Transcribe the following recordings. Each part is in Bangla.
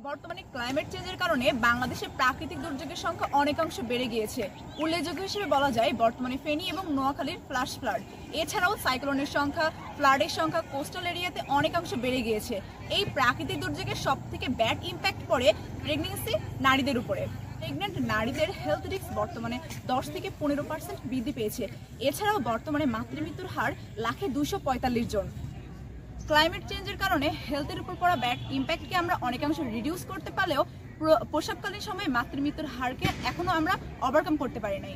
বর্তমানে ক্লাইমেট চেঞ্জের কারণে বাংলাদেশে প্রাকৃতিক দুর্যোগের সংখ্যা অনেকাংশ বেড়ে গিয়েছে। উল্লেখযোগ্য হিসেবে বলা যায় বর্তমানে ফেনী এবং নোয়াখালীর ফ্ল্যাশ ফ্লাড, এছাড়াও সাইক্লোনের সংখ্যা, ফ্লাডের সংখ্যা কোস্টাল এরিয়াতে অনেকাংশ বেড়ে গিয়েছে। এই প্রাকৃতিক দুর্যোগের সবথেকে ব্যাড ইম্প্যাক্ট পড়ে প্রেগনেন্সি নারীদের উপরে। প্রেগনেন্ট নারীদের হেলথ রিস্ক বর্তমানে 10 থেকে 15% বৃদ্ধি পেয়েছে। এছাড়াও বর্তমানে মাতৃমৃত্যুর হার লাখে 245 জন। ক্লাইমেট চেঞ্জের কারণে হেলথের উপর পড়া ব্যাড ইম্প্যাক্টকে আমরা অনেকাংশ রিডিউস করতে পারলেও প্রসবকালীন সময়ে মাতৃমৃত্যুর হারকে এখনো আমরা ওভারকাম করতে পারি নাই।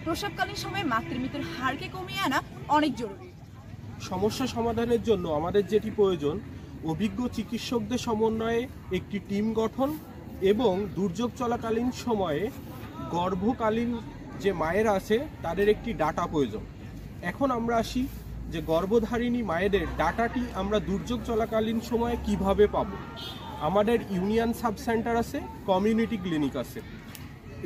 প্রসবকালীন সময়ে মাতৃমৃত্যুর হারকে কমিয়ে আনা অনেক জরুরি। সমস্যা সমাধানের জন্য আমাদের যেটি প্রয়োজন, অভিজ্ঞ চিকিৎসকদের সমন্বয়ে একটি টিম গঠন এবং দুর্যোগ চলাকালীন সময়ে গর্ভকালীন যে মায়েরা আছে তাদের একটি ডাটা প্রয়োজন। এখন আমরা আসি যে গর্ভধারিণী মায়েদের ডাটাটি আমরা দুর্যোগ চলাকালীন সময়ে কিভাবে পাবো। আমাদের ইউনিয়ন সাব সেন্টার আছে, কমিউনিটি ক্লিনিক আছে।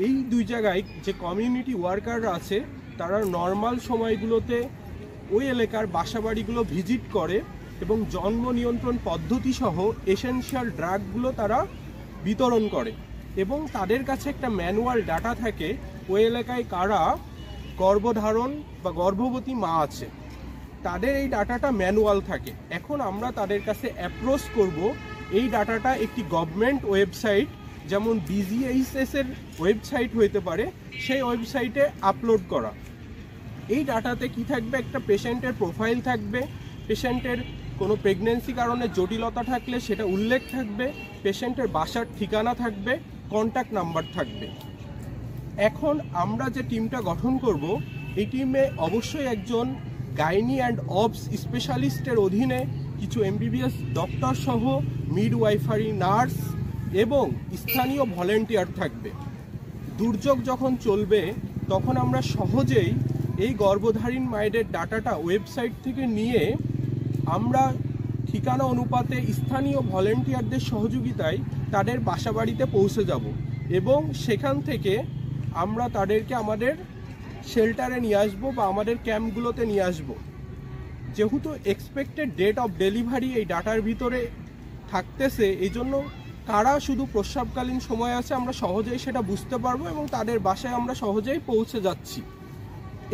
এই দুই জায়গায় যে কমিউনিটি ওয়ার্কাররা আছে তারা নর্মাল সময়গুলোতে ওই এলাকার বাসাবাড়িগুলো ভিজিট করে এবং জন্ম নিয়ন্ত্রণ পদ্ধতি সহ এসেনশিয়াল ড্রাগগুলো তারা বিতরণ করে এবং তাদের কাছে একটা ম্যানুয়াল ডাটা থাকে ওই এলাকায় কারা গর্ভধারণ বা গর্ভবতী মা আছে, তাদের এই ডাটাটা ম্যানুয়াল থাকে। এখন আমরা তাদের কাছে অ্যাপ্রোচ করব এই ডাটাটা একটি গভর্নমেন্ট ওয়েবসাইট যেমন BGHS এর ওয়েবসাইট হইতে পারে, সেই ওয়েবসাইটে আপলোড করা। এই ডাটাতে কি থাকবে, একটা পেশেন্টের প্রোফাইল থাকবে, পেশেন্টের কোনো প্রেগনেন্সি কারণে জটিলতা থাকলে সেটা উল্লেখ থাকবে, পেশেন্টের বাসার ঠিকানা থাকবে, কন্ট্যাক্ট নাম্বার থাকবে। এখন আমরা যে টিমটা গঠন করব, এই টিমে অবশ্যই একজন গাইনি অ্যান্ড অবস স্পেশালিস্টের অধীনে কিছু MBBS ডক্টর সহ মিডওয়াইফারি, নার্স এবং স্থানীয় ভলেন্টিয়ার থাকবে। দুর্যোগ যখন চলবে তখন আমরা সহজেই এই গর্ভধারীণ মায়েদের ডাটাটা ওয়েবসাইট থেকে নিয়ে আমরা ঠিকানা অনুপাতে স্থানীয় ভলেন্টিয়ারদের সহযোগিতায় তাদের বাসাবাড়িতে পৌঁছে যাব এবং সেখান থেকে আমরা তাদেরকে আমাদের শেল্টারে নিয়ে আসবো বা আমাদের ক্যাম্পগুলোতে নিয়ে আসবো। যেহেতু এক্সপেক্টেড ডেট অফ ডেলিভারি এই ডাটার ভিতরে থাকতেছে, এই জন্য কারা শুধু প্রসবকালীন সময় আছে আমরা সহজেই সেটা বুঝতে পারবো এবং তাদের বাসায় আমরা সহজেই পৌঁছে যাচ্ছি।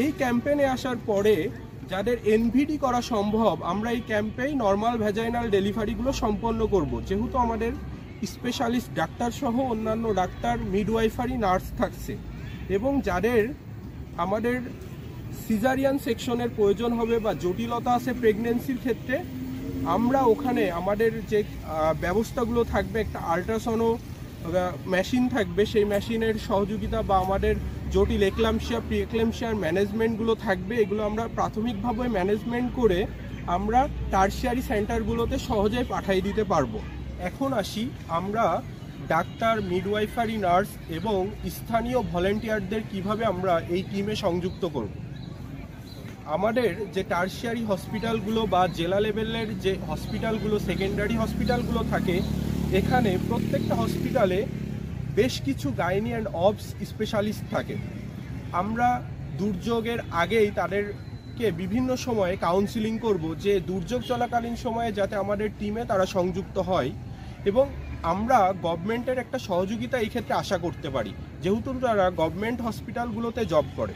এই ক্যাম্পেইনে আসার পরে যাদের NVD করা সম্ভব, আমরা এই ক্যাম্পেই নর্মাল ভ্যাজাইনাল ডেলিভারিগুলো সম্পন্ন করব। যেহেতু আমাদের স্পেশালিস্ট ডাক্তার সহ অন্যান্য ডাক্তার, মিডওয়াইফারি, নার্স থাকছে এবং যাদের আমাদের সিজারিয়ান সেকশনের প্রয়োজন হবে বা জটিলতা আছে প্রেগনেন্সির ক্ষেত্রে, আমরা ওখানে আমাদের যে ব্যবস্থাগুলো থাকবে, একটা আল্ট্রাসনো মেশিন থাকবে, সেই মেশিনের সহযোগিতা বা আমাদের জটিল এক্লাম্পসিয়া, প্রি এক্লাম্পসিয়ার ম্যানেজমেন্টগুলো থাকবে। এগুলো আমরা প্রাথমিকভাবে ম্যানেজমেন্ট করে আমরা টারশিয়ারি সেন্টারগুলোতে সহজেই পাঠিয়ে দিতে পারবো। এখন আসি আমরা ডাক্তার, মিডওয়াইফারি, নার্স এবং স্থানীয় ভলেন্টিয়ারদের কিভাবে আমরা এই টিমে সংযুক্ত করব। আমাদের যে টারশিয়ারি হসপিটালগুলো বা জেলা লেভেলের যে হসপিটালগুলো, সেকেন্ডারি হসপিটালগুলো থাকে, এখানে প্রত্যেকটা হসপিটালে বেশ কিছু গাইনি অ্যান্ড অবস স্পেশালিস্ট থাকে। আমরা দুর্যোগের আগেই তাদেরকে বিভিন্ন সময়ে কাউন্সিলিং করব যে দুর্যোগ চলাকালীন সময়ে যাতে আমাদের টিমে তারা সংযুক্ত হয় এবং আমরা গভর্নমেন্টের একটা সহযোগিতা এই ক্ষেত্রে আশা করতে পারি, যেহেতু তারা গভর্নমেন্ট হসপিটালগুলোতে জব করে।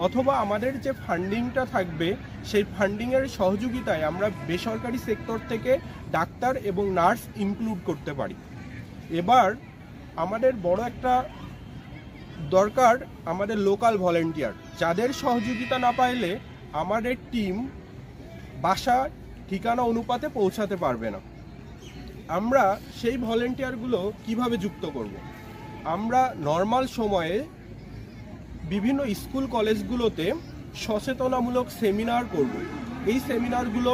অথবা আমাদের যে ফান্ডিংটা থাকবে সেই ফান্ডিংয়ের সহযোগিতায় আমরা বেসরকারি সেক্টর থেকে ডাক্তার এবং নার্স ইনক্লুড করতে পারি। এবার আমাদের বড় একটা দরকার আমাদের লোকাল ভলেন্টিয়ার, যাদের সহযোগিতা না পাইলে আমাদের টিম বাসা ঠিকানা অনুপাতে পৌঁছাতে পারবে না। আমরা সেই ভলেন্টিয়ারগুলো কিভাবে যুক্ত করব? আমরা নর্মাল সময়ে বিভিন্ন স্কুল কলেজগুলোতে সচেতনামূলক সেমিনার করব। এই সেমিনারগুলো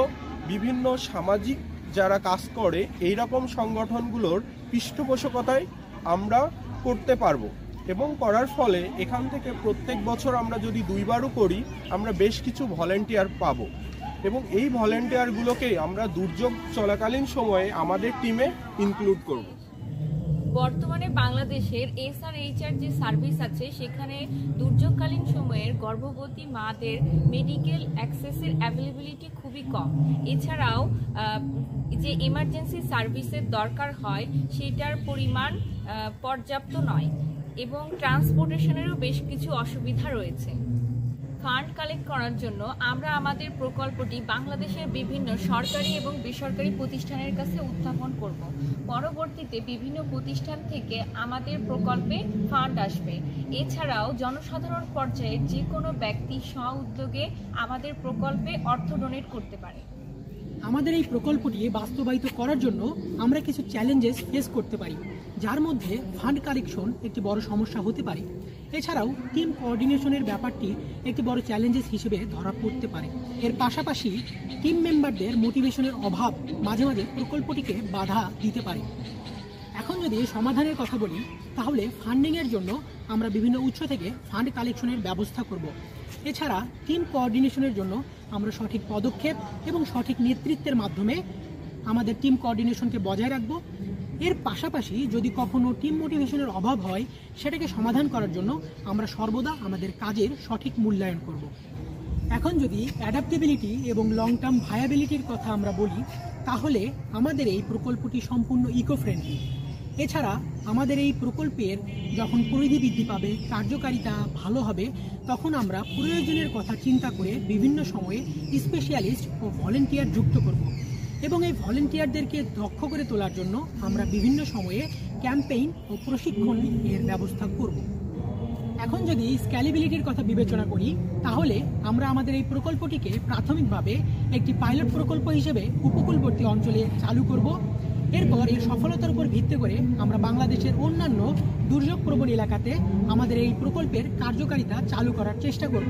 বিভিন্ন সামাজিক যারা কাজ করে এই রকম সংগঠনগুলোর পৃষ্ঠপোষকতায় আমরা করতে পারবো এবং করার ফলে এখান থেকে প্রত্যেক বছর আমরা যদি 2বারও করি আমরা বেশ কিছু ভলেন্টিয়ার পাবো এবং এই ভলেন্টিয়ারগুলোকে আমরা দুর্যোগ চলাকালীন সময়ে আমাদের টিমে ইনক্লুড করব। বর্তমানে বাংলাদেশের SRHR যে সার্ভিস আছে সেখানে দুর্যোগকালীন সময়ের গর্ভবতী মাদের মেডিকেল অ্যাক্সেসের অ্যাভেলেবিলিটি খুবই কম। এছাড়াও যে এমার্জেন্সি সার্ভিসের দরকার হয় সেটার পরিমাণ পর্যাপ্ত নয় এবং ট্রান্সপোর্টেশনেরও বেশ কিছু অসুবিধা রয়েছে। ফান্ড কালেক্ট করার জন্য আমরা আমাদের প্রকল্পটি বাংলাদেশের বিভিন্ন সরকারি এবং বেসরকারি প্রতিষ্ঠানের কাছে উত্থাপন করব। পরবর্তীতে বিভিন্ন প্রতিষ্ঠান থেকে আমাদের প্রকল্পে ফান্ড আসবে। এছাড়াও জনসাধারণ পর্যায়ের যে কোনো ব্যক্তি স্ব-উদ্যোগে আমাদের প্রকল্পে অর্থ ডোনেট করতে পারে। আমাদের এই প্রকল্পটি বাস্তবায়িত করার জন্য আমরা কিছু চ্যালেঞ্জেস ফেস করতে পারি, যার মধ্যে ফান্ড কালেকশন একটি বড় সমস্যা হতে পারে। এছাড়াও টিম কোঅর্ডিনেশনের ব্যাপারটি একটি বড় চ্যালেঞ্জেস হিসেবে ধরা পড়তে পারে। এর পাশাপাশি টিম মেম্বারদের মোটিভেশনের অভাব মাঝে মাঝে প্রকল্পটিকে বাধা দিতে পারে। এখন যদি সমাধানের কথা বলি, তাহলে ফান্ডিংয়ের জন্য আমরা বিভিন্ন উৎস থেকে ফান্ড কালেকশনের ব্যবস্থা করব। এছাড়া টিম কোঅর্ডিনেশনের জন্য আমরা সঠিক পদক্ষেপ এবং সঠিক নেতৃত্বের মাধ্যমে আমাদের টিম কোঅর্ডিনেশনকে বজায় রাখব। এর পাশাপাশি যদি কখনো টিম মোটিভেশনের অভাব হয়, সেটাকে সমাধান করার জন্য আমরা সর্বদা আমাদের কাজের সঠিক মূল্যায়ন করব। এখন যদি অ্যাডাপ্টেবিলিটি এবং লং টার্ম ভায়াবিলিটির কথা আমরা বলি, তাহলে আমাদের এই প্রকল্পটি সম্পূর্ণ ইকো ফ্রেন্ডলি। এছাড়া আমাদের এই প্রকল্পের যখন পরিধি বৃদ্ধি পাবে, কার্যকারিতা ভালো হবে, তখন আমরা প্রয়োজনের কথা চিন্তা করে বিভিন্ন সময়ে স্পেশালিস্ট ও ভলেন্টিয়ার যুক্ত করব এবং এই ভলেন্টিয়ারদেরকে দক্ষ করে তোলার জন্য আমরা বিভিন্ন সময়ে ক্যাম্পেইন ও প্রশিক্ষণ এর ব্যবস্থা করব। এখন যদি স্ক্যালেবিলিটির কথা বিবেচনা করি, তাহলে আমরা আমাদের এই প্রকল্পটিকে প্রাথমিকভাবে একটি পাইলট প্রকল্প হিসেবে উপকূলবর্তী অঞ্চলে চালু করব। এরপর এর সফলতার উপর ভিত্তি করে আমরা বাংলাদেশের অন্যান্য দুর্যোগ প্রবণ এলাকাতে আমাদের এই প্রকল্পের কার্যকারিতা চালু করার চেষ্টা করব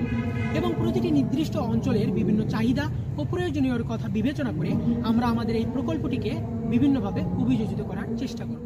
এবং প্রতিটি নির্দিষ্ট অঞ্চলের বিভিন্ন চাহিদা ও প্রয়োজনীয়র কথা বিবেচনা করে আমরা আমাদের এই প্রকল্পটিকে বিভিন্নভাবে অভিযোজিত করার চেষ্টা করব।